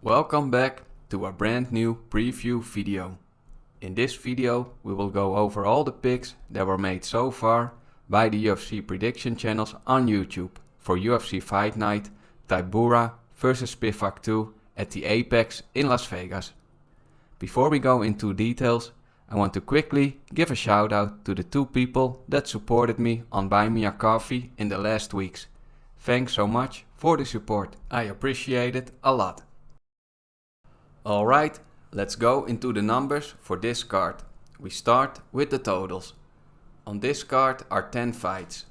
Welcome back to a brand new preview video. In this video we will go over all the picks that were made so far by the UFC Prediction Channels on YouTube for UFC Fight Night Tybura vs Spivac 2 at the Apex in Las Vegas. Before we go into details, I want to quickly give a shout out to the two people that supported me on Buy Me a Coffee in the last weeks. Thanks so much for the support, I appreciate it a lot. Alright, let's go into the numbers for this card. We start with the totals. On this card are 10 fights.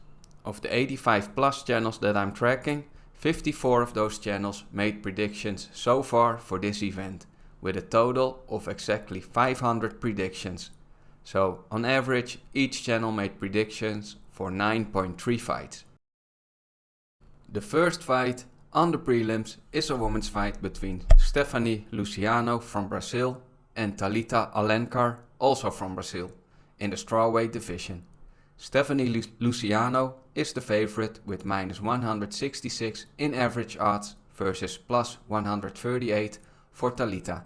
Of the 85 plus channels that I'm tracking, 54 of those channels made predictions so far for this event, with a total of exactly 500 predictions. So on average, each channel made predictions for 9.3 fights. The first fight on the prelims is a women's fight between Stephanie Luciano from Brazil and Talita Alencar, also from Brazil, in the strawweight division. Stephanie Luciano is the favorite with minus 166 in average odds versus plus 138 for Talita.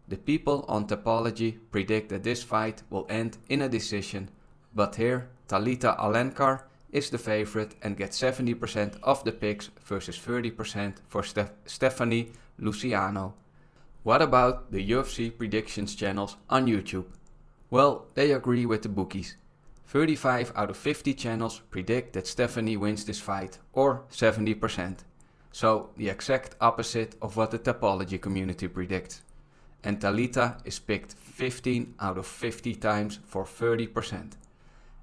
The people on Tapology predict that this fight will end in a decision, but here Talita Alencar is the favorite and gets 70% of the picks versus 30% for Stephanie Luciano. What about the UFC Predictions Channels on YouTube? Well, they agree with the bookies. 35 out of 50 channels predict that Stephanie wins this fight, or 70%. So the exact opposite of what the Tapology community predicts. And Talita is picked 15 out of 50 times for 30%.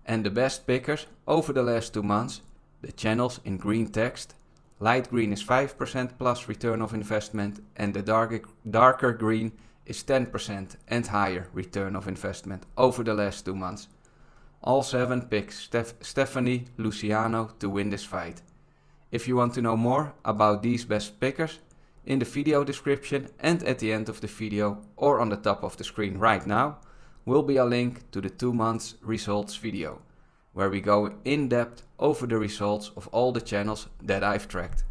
And the best pickers over the last 2 months, the channels in green text, light green is 5% plus return of investment and the darker green is 10% and higher return of investment over the last 2 months. All 7 pick Stephanie Luciano to win this fight. If you want to know more about these best pickers, in the video description and at the end of the video or on the top of the screen right now, will be a link to the 2 months results video, where we go in depth over the results of all the channels that I've tracked.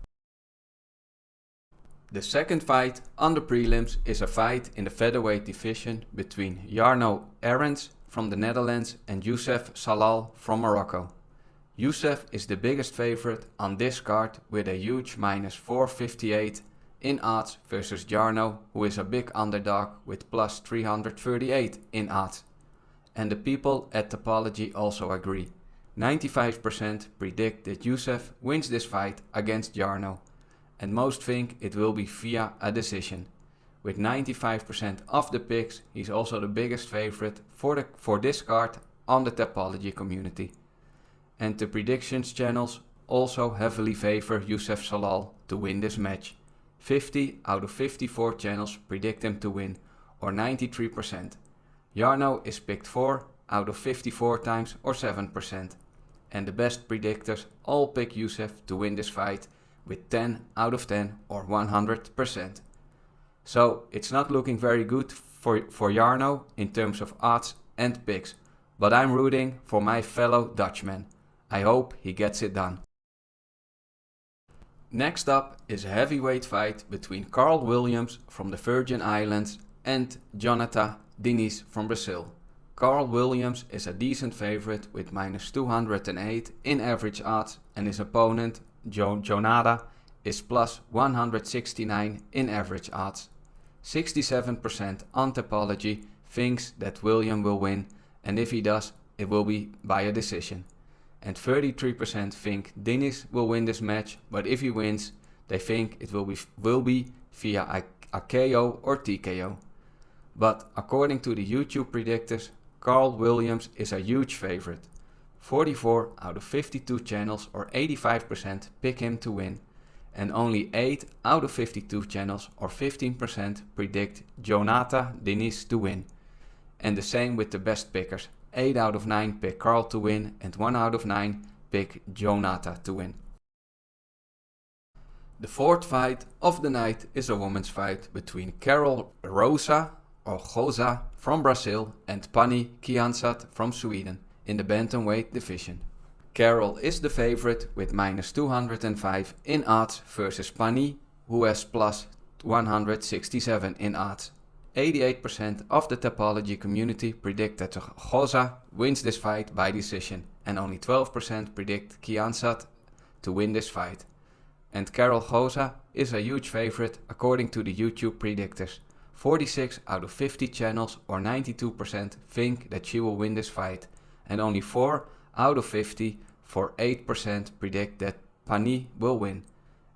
The second fight on the prelims is a fight in the featherweight division between Jarno Errens from the Netherlands and Youssef Zalal from Morocco. Youssef is the biggest favorite on this card with a huge minus 458 in odds versus Jarno, who is a big underdog with plus 338 in odds. And the people at Tapology also agree. 95% predict that Youssef wins this fight against Jarno, and most think it will be via a decision. With 95% of the picks, he's also the biggest favorite for this card on the Tapology community. And the predictions channels also heavily favor Youssef Zalal to win this match. 50 out of 54 channels predict him to win, or 93%. Jarno is picked 4 out of 54 times, or 7%. And the best predictors all pick Youssef to win this fight with 10 out of 10, or 100%. So it's not looking very good for Jarno in terms of odds and picks, but I'm rooting for my fellow Dutchman. I hope he gets it done. Next up is a heavyweight fight between Karl Williams from the Virgin Islands and Jhonata Diniz from Brazil. Karl Williams is a decent favorite with minus 208 in average odds, and his opponent Jhonata is plus 169 in average odds. 67% on Tapology thinks that Williams will win, and if he does, it will be by a decision. And 33% think Diniz will win this match, but if he wins, they think it will be via a KO or TKO. But according to the YouTube predictors, Karl Williams is a huge favorite. 44 out of 52 channels, or 85%, pick him to win, and only 8 out of 52 channels, or 15%, predict Jhonata Diniz to win. And the same with the best pickers. 8 out of 9 pick Karl to win and 1 out of 9 pick Jhonata to win. The fourth fight of the night is a women's fight between Karol Rosa or Rosa from Brazil and Pannie Kianzad from Sweden in the bantamweight division. Karol is the favorite with minus 205 in odds versus Pannie, who has plus 167 in odds. 88% of the Tapology community predict that Rosa wins this fight by decision, and only 12% predict Kianzad to win this fight. And Karol Rosa is a huge favorite according to the YouTube predictors. 46 out of 50 channels or 92% think that she will win this fight, and only 4 out of 50 for 8% predict that Pannie will win.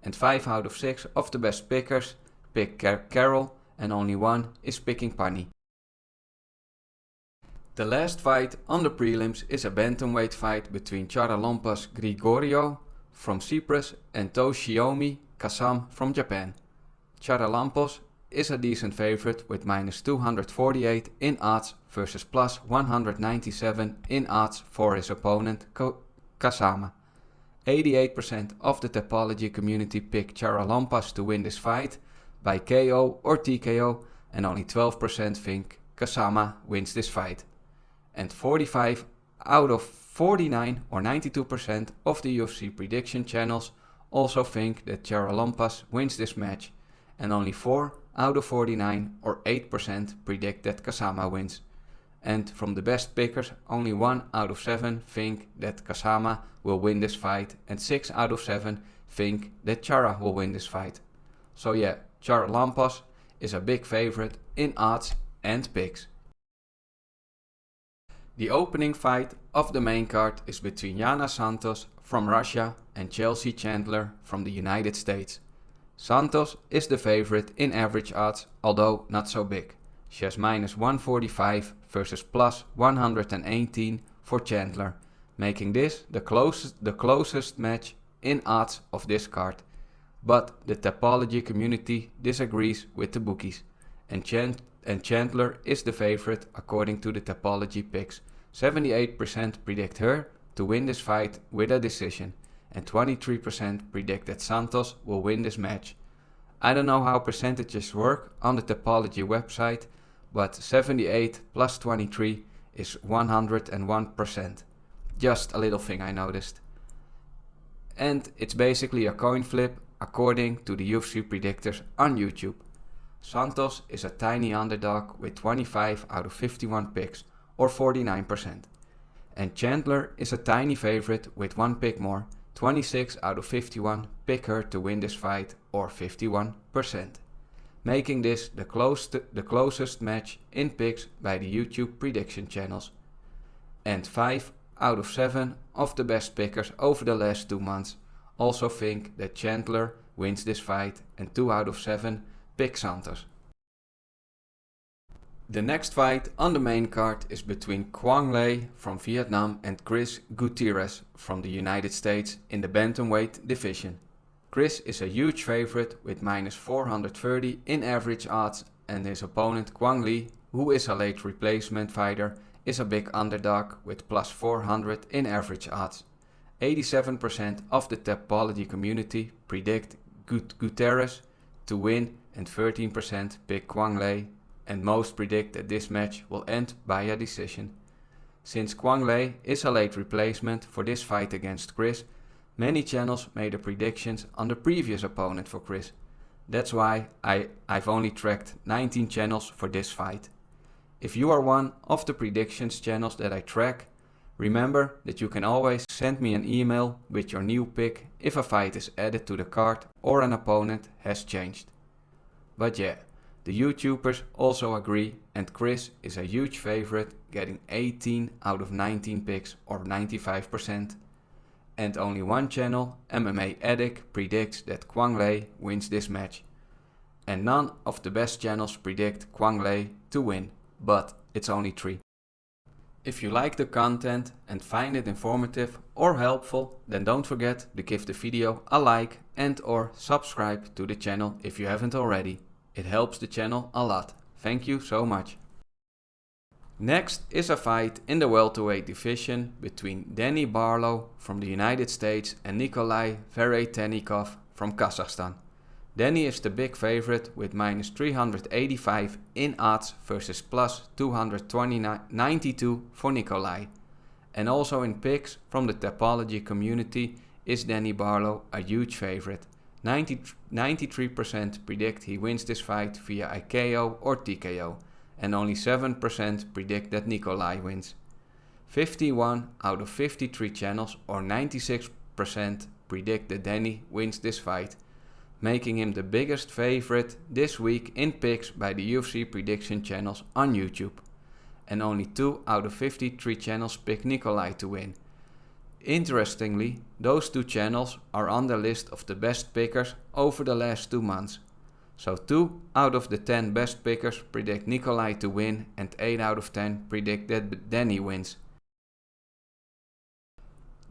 And 5 out of 6 of the best pickers pick Karol, and only 1 is picking Pannie. The last fight on the prelims is a bantamweight fight between Charalampos Grigoriou from Cyprus and Toshiomi Kazama from Japan. Charalampos is a decent favorite with minus 248 in odds versus plus 197 in odds for his opponent Kazama. 88% of the Tapology community pick Charalampos to win this fight by KO or TKO, and only 12% think Kazama wins this fight. And 45 out of 49 or 92% of the UFC Prediction Channels also think that Charalampos wins this match, and only 4 out of 49 or 8% predict that Kazama wins. And from the best pickers, only 1 out of 7 think that Kazama will win this fight, and 6 out of 7 think that Chara will win this fight. So yeah, Charalampos is a big favorite in odds and picks. The opening fight of the main card is between Yana Santos from Russia and Chelsea Chandler from the United States. Santos is the favorite in average odds, although not so big. She has minus 145 versus plus 118 for Chandler, making this the closest match in odds of this card. But the Tapology community disagrees with the bookies, and Chandler is the favorite according to the Tapology picks. 78% predict her to win this fight with a decision, and 23% predict that Santos will win this match. I don't know how percentages work on the Tapology website, but 78 plus 23 is 101%. Just a little thing I noticed. And it's basically a coin flip according to the UFC predictors on YouTube. Santos is a tiny underdog with 25 out of 51 picks, or 49%. And Chandler is a tiny favorite with 1 pick more, 26 out of 51 pick her to win this fight, or 51%. Making this the closest match in picks by the YouTube prediction channels. And 5 out of 7 of the best pickers over the last 2 months also think that Chandler wins this fight, and 2 out of 7 pick Santos. The next fight on the main card is between Quang from Vietnam and Gutierrez from the United States in the bantamweight division. Chris is a huge favorite with minus 430 in average odds, and his opponent Quang, who is a late replacement fighter, is a big underdog with plus 400 in average odds. 87% of the Tapology community predict Gutierrez to win, and 13% pick Quang, and most predict that this match will end by a decision. Since Quang is a late replacement for this fight against Chris, many channels made the predictions on the previous opponent for Chris. That's why I've only tracked 19 channels for this fight. If you are one of the predictions channels that I track, remember that you can always send me an email with your new pick if a fight is added to the card or an opponent has changed. But yeah, the YouTubers also agree, and Chris is a huge favorite, getting 18 out of 19 picks, or 95%. And only one channel, MMA Addict, predicts that Quang wins this match. And none of the best channels predict Quang to win, but it's only 3. If you like the content and find it informative or helpful, then don't forget to give the video a like and or subscribe to the channel if you haven't already. It helps the channel a lot. Thank you so much. Next is a fight in the welterweight division between Barlow from the United States and Nikolay Veretennikov from Kazakhstan. Danny is the big favorite with minus 385 in odds versus plus 292 for Nikolay. And also in picks from the Tapology community is Barlow a huge favorite. 93% predict he wins this fight via IKO or TKO, and only 7% predict that Nikolay wins. 51 out of 53 channels or 96% predict that Danny wins this fight, making him the biggest favorite this week in picks by the UFC Prediction Channels on YouTube. And only 2 out of 53 channels pick Nikolay to win. Interestingly, those 2 channels are on the list of the best pickers over the last 2 months. So 2 out of the 10 best pickers predict Nikolay to win and 8 out of 10 predict that Danny wins.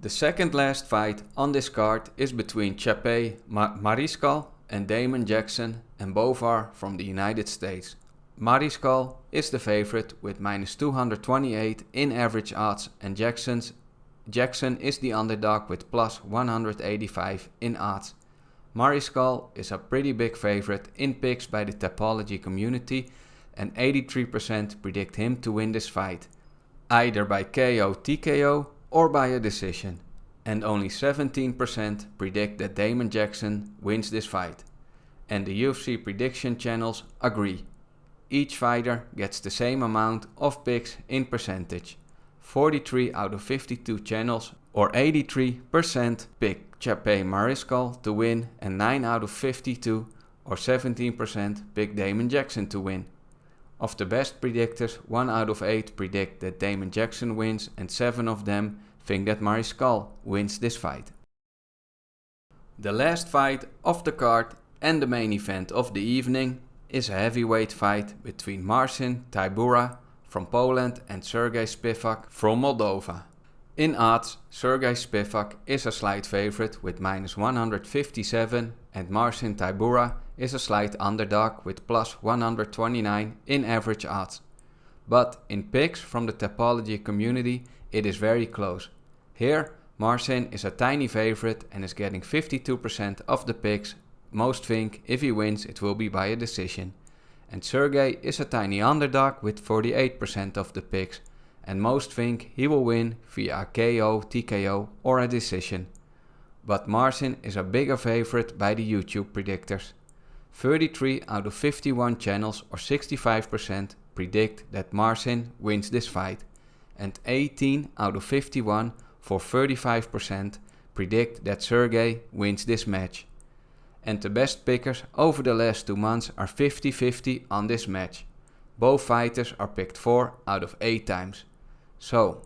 The second last fight on this card is between Chape Mariscal and Damon Jackson, and both are from the United States. Mariscal is the favorite with -228 in average odds, and Jackson is the underdog with +185 in odds. Mariscal is a pretty big favorite in picks by the Tapology community, and 83% predict him to win this fight, either by KO, TKO or by a decision, and only 17% predict that Damon Jackson wins this fight. And the UFC Prediction Channels agree. Each fighter gets the same amount of picks in percentage. 43 out of 52 channels or 83% pick Chape Mariscal to win, and 9 out of 52 or 17% pick Damon Jackson to win. Of the best predictors, 1 out of 8 predict that Damon Jackson wins, and 7 of them think that Mariscal wins this fight. The last fight of the card and the main event of the evening is a heavyweight fight between Marcin Tybura from Poland and Sergey Spivac from Moldova. In odds, Sergey Spivac is a slight favorite with -157, and Marcin Tybura is a slight underdog with +129 in average odds. But in picks from the Tapology community, it is very close. Here, Marcin is a tiny favorite and is getting 52% of the picks. Most think if he wins it will be by a decision. And Sergey is a tiny underdog with 48% of the picks, and most think he will win via a KO, TKO or a decision. But Marcin is a bigger favorite by the YouTube predictors. 33 out of 51 channels or 65% predict that Marcin wins this fight, and 18 out of 51 for 35% predict that Sergey wins this match. And the best pickers over the last 2 months are 50-50 on this match. Both fighters are picked 4 out of 8 times. So,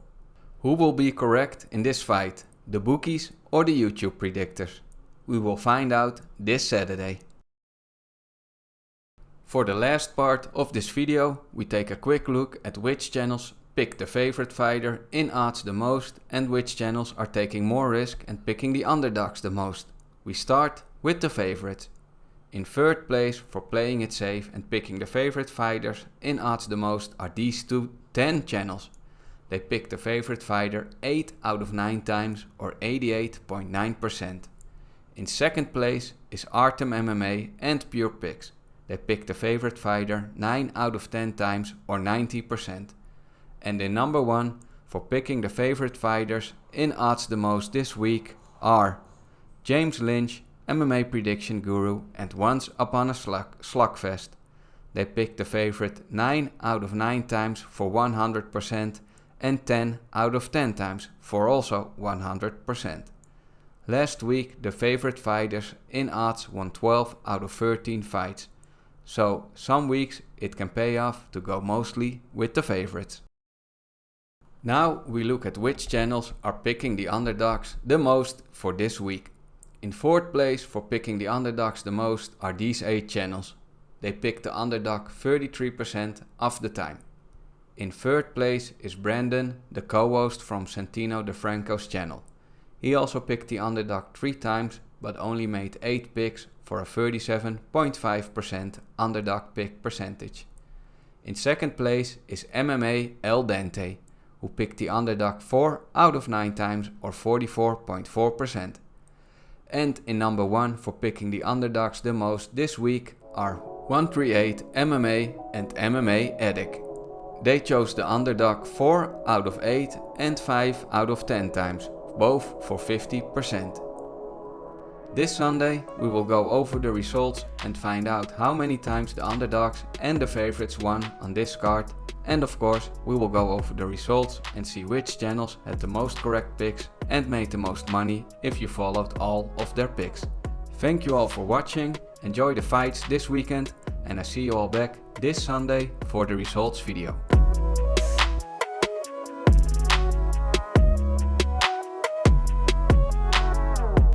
who will be correct in this fight? The bookies or the YouTube predictors? We will find out this Saturday. For the last part of this video, we take a quick look at which channels pick the favorite fighter in odds the most and which channels are taking more risk and picking the underdogs the most. We start with the favorites. In third place for playing it safe and picking the favorite fighters in odds the most are these 10 channels. They pick the favorite fighter 8 out of 9 times or 88.9%. In second place is Artem MMA and Pure Picks. They pick the favorite fighter 9 out of 10 times or 90%. And in number 1 for picking the favorite fighters in odds the most this week are James Lynch, MMA prediction guru and once upon a slugfest. They picked the favorite 9 out of 9 times for 100% and 10 out of 10 times for also 100%. Last week the favorite fighters in odds won 12 out of 13 fights. So some weeks it can pay off to go mostly with the favorites. Now we look at which channels are picking the underdogs the most for this week. In fourth place for picking the underdogs the most are these 8 channels. They pick the underdog 33% of the time. In third place is Brandon, the co-host from Santino DeFranco's channel. He also picked the underdog 3 times but only made 8 picks for a 37.5% underdog pick percentage. In second place is MMA El Dente, who picked the underdog 4 out of 9 times or 44.4%. And in number 1 for picking the underdogs the most this week are 138 MMA and MMA Addict. They chose the underdog 4 out of 8 and 5 out of 10 times, both for 50%. This Sunday we will go over the results and find out how many times the underdogs and the favorites won on this card, and of course we will go over the results and see which channels had the most correct picks and made the most money if you followed all of their picks. Thank you all for watching, enjoy the fights this weekend, and I see you all back this Sunday for the results video.